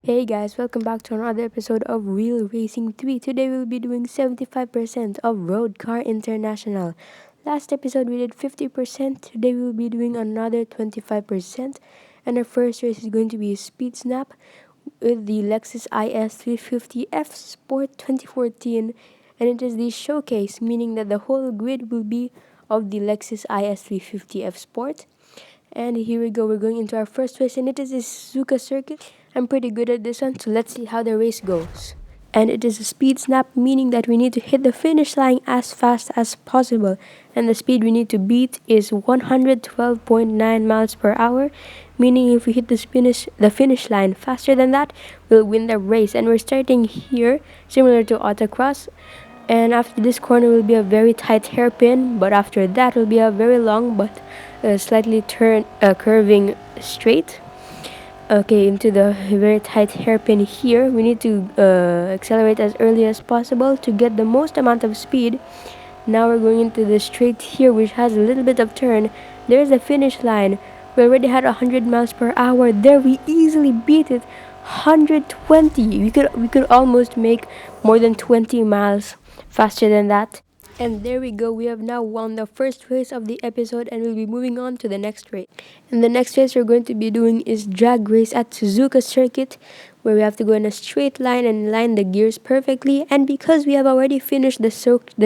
Hey guys, welcome back to another episode of Real Racing 3. Today we'll be doing 75% of Road Car International. Last episode we did 50%. Today we'll be doing another 25%. And our first race is going to be Speed Snap with the Lexus IS 350F Sport 2014. And it is the showcase, meaning that the whole grid will be of the Lexus IS 350F Sport. And here we go, we're going into our first race, and it is a Suzuka circuit. I'm pretty good at this one, so let's see how the race goes. And it is a speed snap, meaning that we need to hit the finish line as fast as possible. And the speed we need to beat is 112.9 miles per hour, meaning if we hit the finish line faster than that, we'll win the race. And we're starting here, similar to autocross. And after this corner will be a very tight hairpin, but after that will be a very long but slightly curving straight. Okay, into the very tight hairpin here, we need to accelerate as early as possible to get the most amount of speed. Now we're going into the straight here, which has a little bit of turn. There's the finish line. We already had 100 miles per hour. There we easily beat it. 120. We could almost make more than 20 miles faster than that. And there we go, we have now won the first race of the episode, and we'll be moving on to the next race. And the next race we're going to be doing is drag race at Suzuka Circuit, where we have to go in a straight line and line the gears perfectly. And because we have already finished the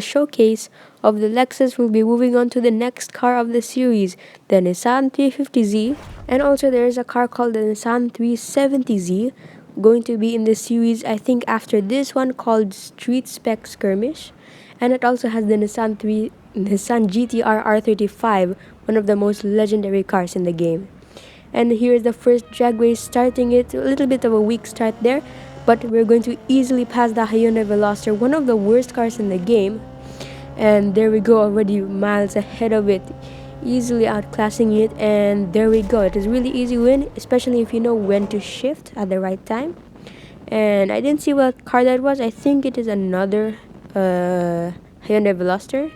showcase of the Lexus, we'll be moving on to the next car of the series, the Nissan 350Z. And also there is a car called the Nissan 370Z, going to be in the series, I think, after this one, called Street Spec Skirmish. And it also has the Nissan GTR R35, one of the most legendary cars in the game. And here's the first drag race, starting it. A little bit of a weak start there, but we're going to easily pass the Hyundai Veloster, one of the worst cars in the game. And there we go, already miles ahead of it, easily outclassing it. And there we go, it is really easy win, especially if you know when to shift at the right time. And I didn't see what car that was. I think it is another Hyundai Veloster.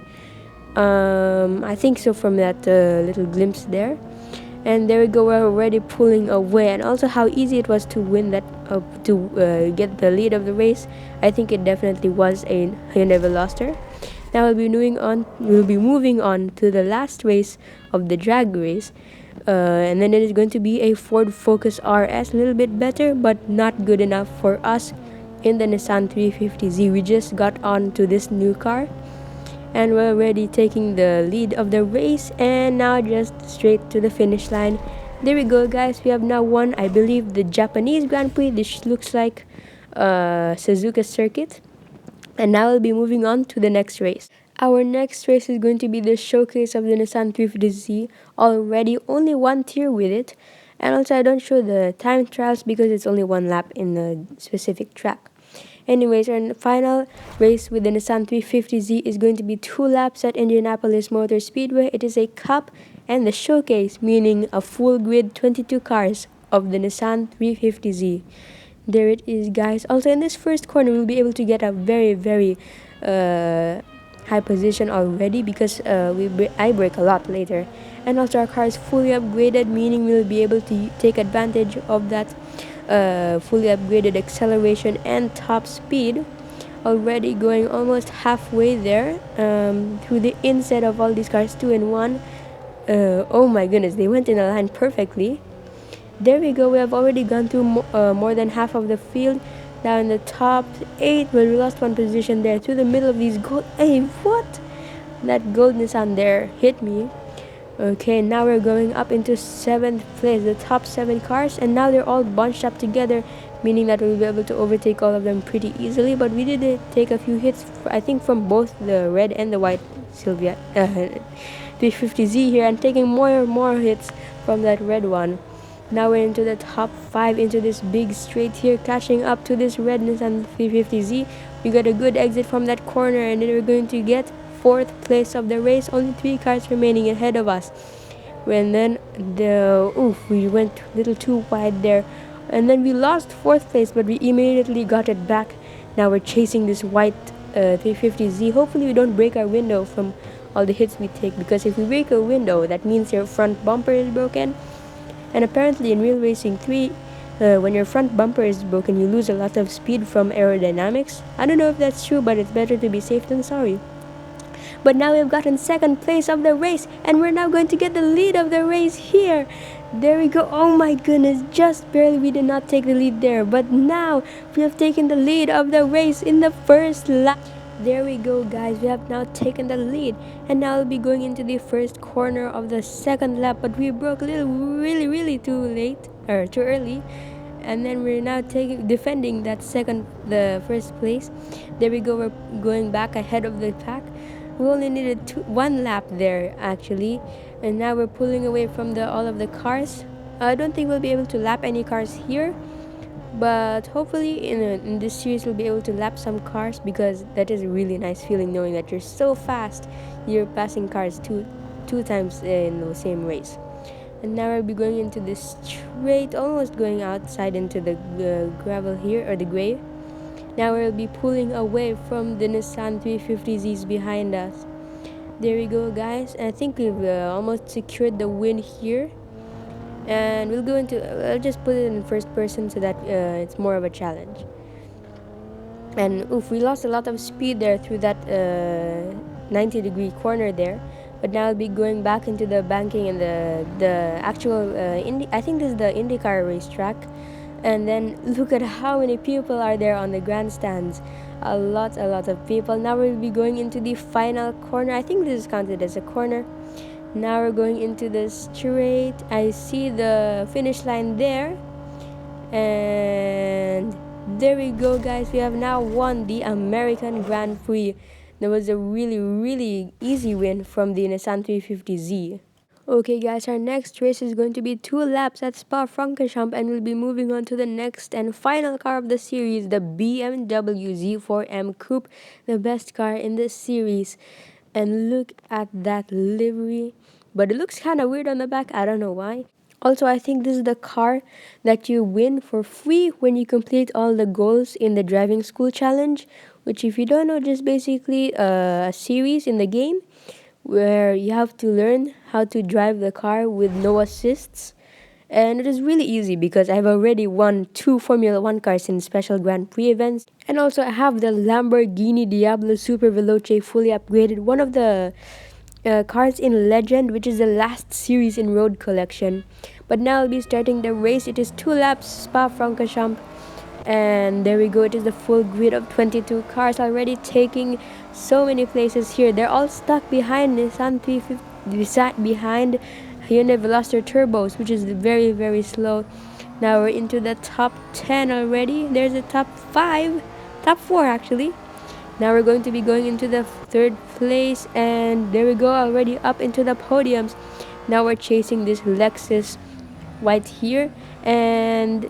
I think so, from that little glimpse there. And there we go, we're already pulling away. And also how easy it was to win that, to get the lead of the race. I think it definitely was a Hyundai Veloster. Now we'll be moving on to the last race of the drag race. And then it is going to be a Ford Focus RS, a little bit better, but not good enough for us in the Nissan 350Z. We just got on to this new car, and we're already taking the lead of the race, and now just straight to the finish line. There we go, guys, we have now won, I believe, the Japanese Grand Prix. This looks like Suzuka Circuit. And now we'll be moving on to the next race. Our next race is going to be the showcase of the Nissan 350Z. Already only one tier with it. And also I don't show the time trials because it's only one lap in the specific track. Anyways, our final race with the Nissan 350Z is going to be 2 laps at Indianapolis Motor Speedway. It is a cup and the showcase, meaning a full grid 22 cars of the Nissan 350Z. There it is, guys. Also in this first corner we'll be able to get a very high position already because I brake a lot later. And also our car is fully upgraded, meaning we'll be able to take advantage of that fully upgraded acceleration and top speed. Already going almost halfway there, through the inside of all these cars, 2 and 1. Oh my goodness, they went in a line perfectly. There we go, we have already gone through more than half of the field. Now in the top 8, well, we lost one position there to the middle of these gold. Hey, what? That gold Nissan there hit me. Okay, now we're going up into 7th place, the top 7 cars, and now they're all bunched up together, meaning that we'll be able to overtake all of them pretty easily. But we did take a few hits, I think, from both the red and the white Silvia 350Z here, and taking more hits from that red one. Now we're into the top 5, into this big straight here, catching up to this red Nissan 350Z. We got a good exit from that corner, and then we're going to get 4th place of the race. Only 3 cars remaining ahead of us. And then we went a little too wide there, and then we lost 4th place, but we immediately got it back. Now we're chasing this white 350Z. Hopefully we don't break our window from all the hits we take, because if we break a window, that means your front bumper is broken. And apparently in Real Racing 3, when your front bumper is broken, you lose a lot of speed from aerodynamics. I don't know if that's true, but it's better to be safe than sorry. But now we've gotten second place of the race, and we're now going to get the lead of the race here. There we go. Oh my goodness, just barely we did not take the lead there, but now we have taken the lead of the race in the first lap. There we go, guys, we have now taken the lead, and now we'll be going into the first corner of the second lap, but we broke a little really too late, or too early, and then we're now defending the first place. There we go, we're going back ahead of the pack. We only needed one lap there actually, and now we're pulling away from all of the cars. I don't think we'll be able to lap any cars here, but hopefully in this series we'll be able to lap some cars, because that is a really nice feeling, knowing that you're so fast, you're passing cars two times in the same race. And now we'll be going into this straight, almost going outside into the gravel here, or the grave. Now we'll be pulling away from the Nissan 350Zs behind us. There we go, guys. I think we've almost secured the win here. And we'll go into, I'll just put it in first person so that it's more of a challenge. And oof, we lost a lot of speed there through that 90-degree corner there. But now I'll be going back into the banking and the actual I think this is the IndyCar racetrack. And then look at how many people are there on the grandstands. A lot of people. Now we'll be going into the final corner. I think this is counted as a corner. Now we're going into the straight. I see the finish line there. And there we go, guys. We have now won the American Grand Prix. That was a really easy win from the Nissan 350Z. Okay, guys, our next race is going to be 2 laps at Spa-Francorchamps, and we'll be moving on to the next and final car of the series, the BMW Z4M Coupe, the best car in this series. And look at that livery, but it looks kind of weird on the back. I don't know why. Also, I think this is the car that you win for free when you complete all the goals in the driving school challenge, which, if you don't know, just basically a series in the game where you have to learn how to drive the car with no assists. And it is really easy, because I've already won 2 Formula 1 cars in special Grand Prix events. And also I have the Lamborghini Diablo Super Veloce fully upgraded, one of the cars in Legend, which is the last series in Road Collection. But now I'll be starting the race. It is 2 laps, Spa-Francorchamps. And there we go, it is the full grid of 22 cars, already taking so many places here. They're all stuck behind Nissan 350, behind Hyundai Veloster Turbos, which is very slow. Now we're into the top 10 already. There's the top 4 actually. Now we're going to be going into the 3rd place, and there we go, already up into the podiums. Now we're chasing this Lexus white here, and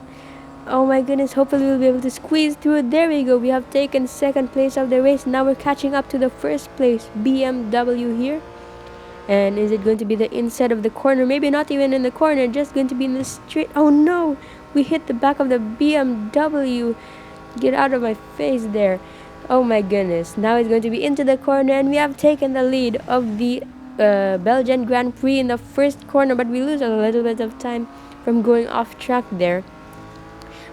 oh my goodness, hopefully we'll be able to squeeze through. There we go, we have taken 2nd place of the race. Now we're catching up to the 1st place BMW here. And is it going to be the inside of the corner? Maybe not even in the corner, just going to be in the straight. Oh no, we hit the back of the BMW. Get out of my face there. Oh my goodness, now it's going to be into the corner, and we have taken the lead of the Belgian Grand Prix in the 1st corner, but we lose a little bit of time from going off track there.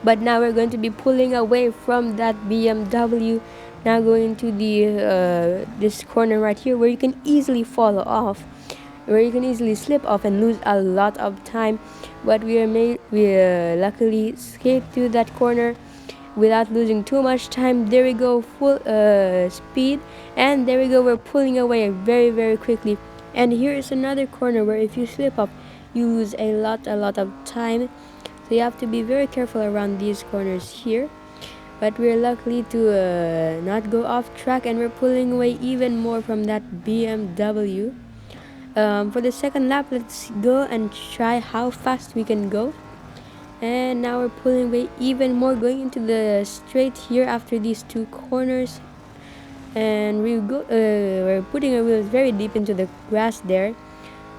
But now we're going to be pulling away from that BMW. Now going to the this corner right here, where you can easily fall off, where you can easily slip off and lose a lot of time. But we luckily escaped through that corner without losing too much time. There we go, full speed, and there we go, we're pulling away very quickly. And here is another corner where if you slip up, you lose a lot of time. So you have to be very careful around these corners here. But we're lucky to not go off track, and we're pulling away even more from that BMW. For the 2nd lap, let's go and try how fast we can go. And now we're pulling away even more, going into the straight here after these 2 corners. And we're putting our wheels very deep into the grass there.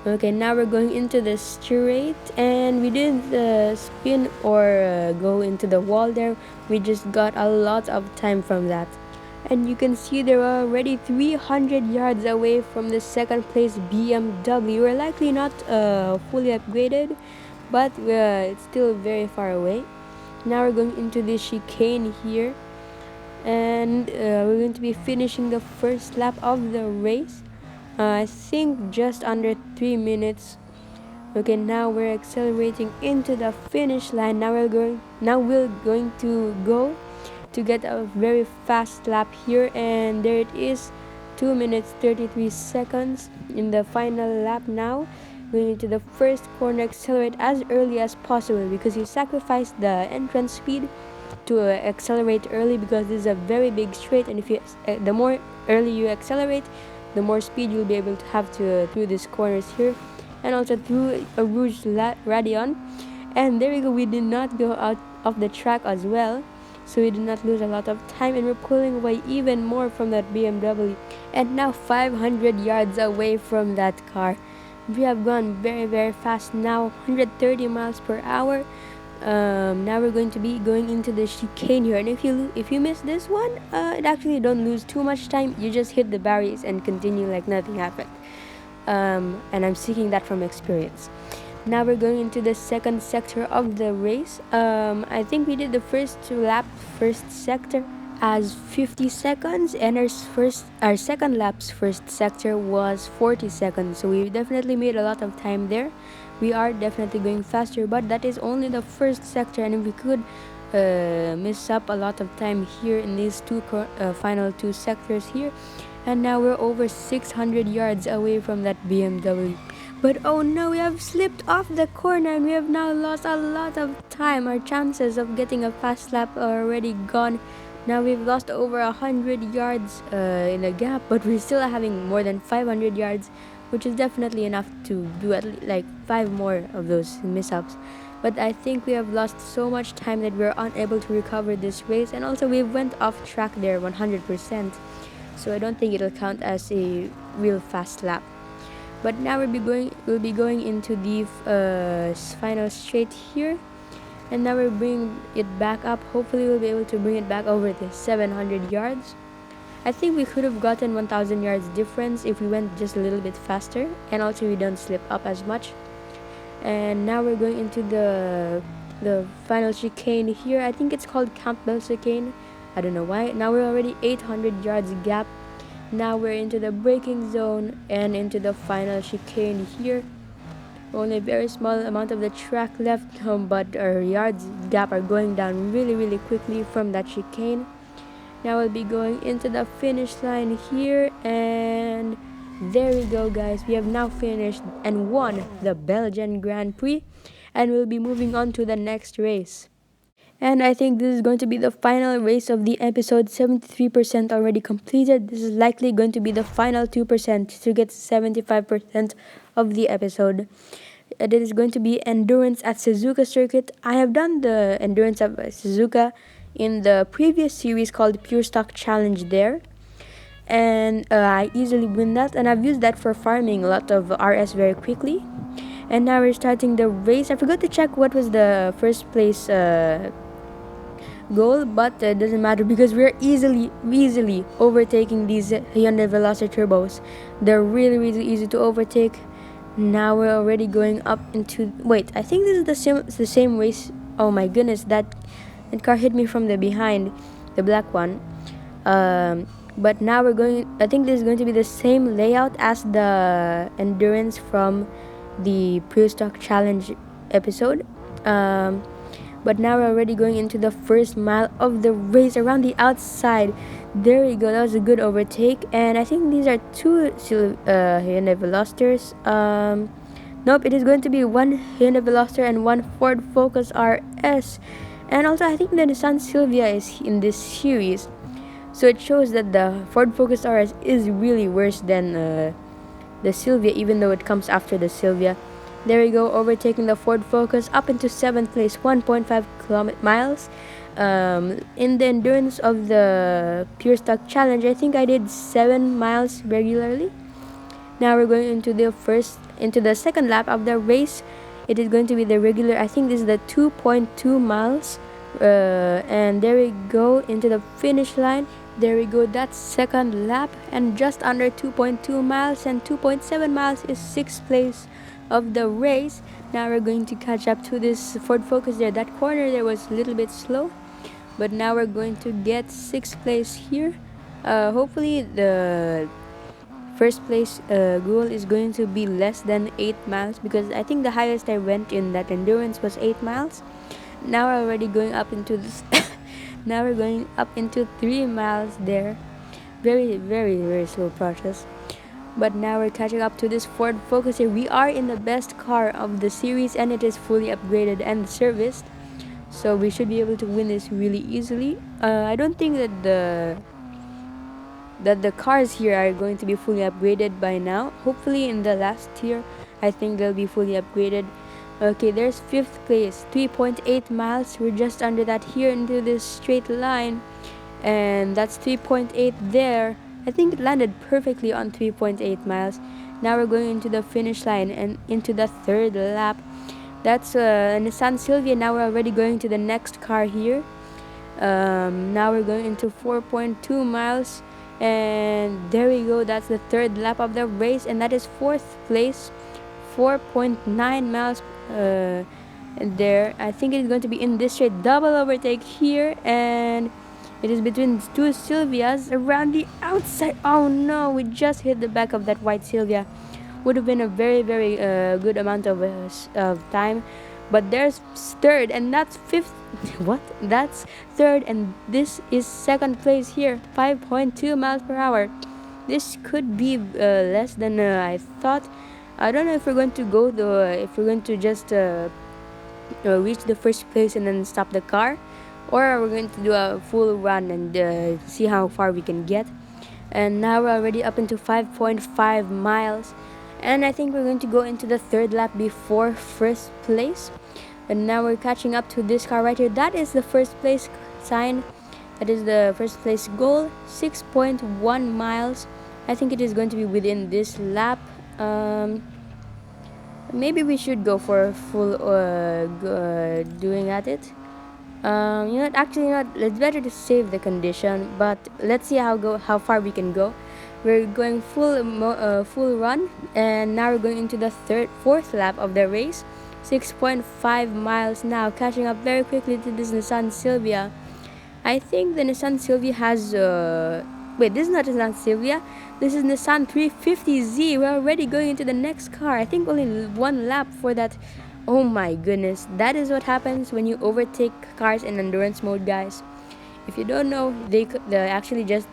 Okay, now we're going into the straight, and we didn't spin or go into the wall there. We just got a lot of time from that. And you can see they're already 300 yards away from the 2nd place BMW. We're likely not fully upgraded, but it's still very far away. Now we're going into the chicane here, and we're going to be finishing the first lap of the race. I think just under 3 minutes. Okay, now we're accelerating into the finish line. Now we're going to go to get a very fast lap here, and there it is, 2 minutes 33 seconds in the final lap. Now going into the first corner, accelerate as early as possible because you sacrificed the entrance speed to accelerate early, because this is a very big straight, and if you the more early you accelerate, the more speed you'll be able to have to through these corners here, and also through a Rouge Radion. And there we go, we did not go out of the track as well, so we did not lose a lot of time, and we're pulling away even more from that BMW, and now 500 yards away from that car. We have gone very, very fast now, 130 miles per hour. Now we're going to be going into the chicane here, and if you miss this one, it actually don't lose too much time. You just hit the barriers and continue like nothing happened. And I'm seeking that from experience. Now we're going into the second sector of the race. I think we did the first sector as 50 seconds, and our second lap's first sector was 40 seconds, so we definitely made a lot of time there. We are definitely going faster, but that is only the first sector, and if we could miss up a lot of time here in these final two sectors here. And now we're over 600 yards away from that BMW. But oh no, we have slipped off the corner, and we have now lost a lot of time. Our chances of getting a fast lap are already gone. Now we've lost over 100 yards in a gap, but we're still having more than 500 yards, which is definitely enough to do at least like 5 more of those mishaps. But I think we have lost so much time that we're unable to recover this race, and also we went off track there 100%. So I don't think it'll count as a real fast lap. But now we'll be going into the final straight here, and now we're bringing it back up. Hopefully we'll be able to bring it back over the 700 yards. I think we could have gotten 1,000 yards difference if we went just a little bit faster, and also we don't slip up as much. And now we're going into the final chicane here. I think it's called Campbell chicane. I don't know why. Now we're already 800 yards gap. Now we're into the braking zone and into the final chicane here. Only a very small amount of the track left, but our yards gap are going down really, really quickly from that chicane. Now we'll be going into the finish line here, and there we go, guys. We have now finished and won the Belgian Grand Prix, and we'll be moving on to the next race. And I think this is going to be the final race of the episode. 73% already completed. This is likely going to be the final 2% to get 75% of the episode. It is going to be endurance at Suzuka circuit. I have done the endurance of Suzuka in the previous series called Pure Stock Challenge there, and I easily win that, and I've used that for farming a lot of RS very quickly. And now we're starting the race. I forgot to check what was the first place goal, but it doesn't matter because we're easily overtaking these Hyundai Veloster turbos. They're really, really easy to overtake. Now we're already going up into, wait, I think this is the same race. Oh my goodness, that car hit me from the behind, the black one. But now I think this is going to be the same layout as the endurance from the Pre-Stock Challenge episode. But now we're already going into the first mile of the race around the outside. There we go, that was a good overtake. And I think these are two Hyundai Velosters. Nope, it is going to be one Hyundai Veloster and one Ford Focus RS. And also I think the Nissan Silvia is in this series, so it shows that the Ford Focus RS is really worse than the Silvia, even though it comes after the Silvia. There we go, overtaking the Ford Focus up into 7th place, 1.5 miles. In the endurance of the Pure Stock Challenge, I think I did 7 miles regularly. Now we're going into the second lap of the race. It is going to be the regular, I think this is the 2.2 miles. And there we go into the finish line. There we go, that's second lap, and just under 2.2 miles, and 2.7 miles is 6th place of the race. Now we're going to catch up to this Ford Focus there. That corner there was a little bit slow, but now we're going to get 6th place here. Hopefully the first place goal is going to be less than 8 miles, because I think the highest I went in that endurance was 8 miles. Now we're already going up into this now we're going up into 3 miles there. Very, very, very slow process. But now we're catching up to this Ford Focus here. We are in the best car of the series, and it is fully upgraded and serviced, so we should be able to win this really easily. I don't think that the cars here are going to be fully upgraded by now. Hopefully in the last tier I think they'll be fully upgraded. Okay, there's 5th place, 3.8 miles. We're just under that here into this straight line, and that's 3.8 there. I think it landed perfectly on 3.8 miles. Now we're going into the finish line and into the 3rd lap. That's Nissan Silvia. Now we're already going to the next car here. Now we're going into 4.2 miles, and there we go. That's the 3rd lap of the race, and that is 4th place, 4.9 miles there. I think it's going to be in this straight. Double overtake here, and it is between two Silvias around the outside. Oh no, we just hit the back of that white Silvia. Would have been a very, very good amount of time. But there's 3rd, and that's 5th. What? That's 3rd, and this is 2nd place here, 5.2 miles per hour. This could be less than I thought. I don't know if we're going to go if we're going to just reach the 1st place and then stop the car, or we're going to do a full run and see how far we can get. And now we're already up into 5.5 miles, and I think we're going to go into the 3rd lap before 1st place. And now we're catching up to this car right here. That is the 1st place sign. That is the 1st place goal, 6.1 miles. I think it is going to be within this lap. Maybe we should go for a full doing at it. Actually not. It's better to save the condition, but let's see how far we can go. We're going full run, and now we're going into the 4th lap of the race. 6.5 miles now, catching up very quickly to this Nissan Silvia. I think the Nissan Silvia has wait, this is not Nissan Silvia. This is Nissan 350Z. We're already going into the next car. I think only 1 lap for that. Oh my goodness, that is what happens when you overtake cars in endurance mode, guys. If you don't know, they actually just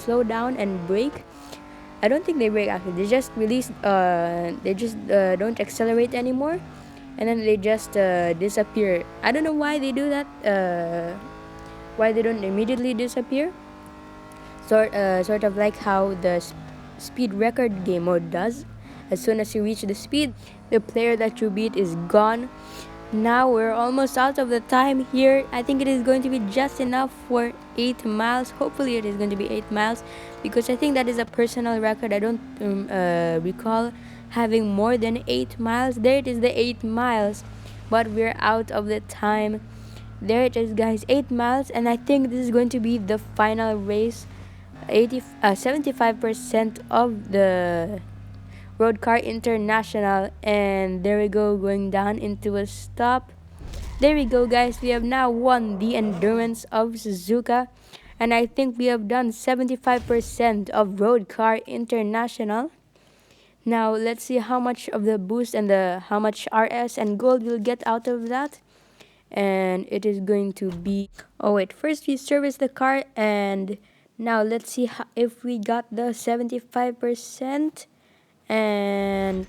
slow down and brake. I don't think they brake actually. They just release. They just don't accelerate anymore, and then they just disappear. I don't know why they do that. Why they don't immediately disappear. Sort of like how the speed record game mode does. As soon as you reach the speed, the player that you beat is gone. Now we're almost out of the time here. I think it is going to be just enough for 8 miles. Hopefully it is going to be 8 miles, because I think that is a personal record. I don't recall having more than 8 miles. There it is, the 8 miles, but we're out of the time. There it is, guys, 8 miles, and I think this is going to be the final race. 75% of the Road Car International, and there we go, going down into a stop. There we go, guys. We have now won the Endurance of Suzuka, and I think we have done 75% of Road Car International. Now let's see how much of the boost and how much RS and gold we'll get out of that. And it is going to be, oh wait, first we service the car, and now let's see if we got the 75%. And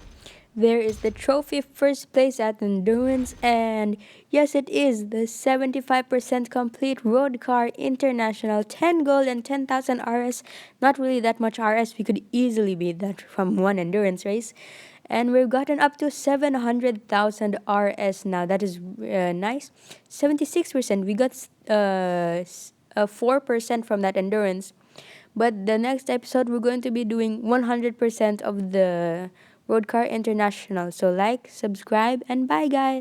there is the trophy, 1st place at Endurance, and yes, it is the 75% complete Road Car International, 10 gold and 10,000 RS. Not really that much RS, we could easily beat that from one endurance race. And we've gotten up to 700,000 RS now. That is nice. 76%. We got 4% from that endurance. But the next episode, we're going to be doing 100% of the Road Car International. So like, subscribe, and bye, guys.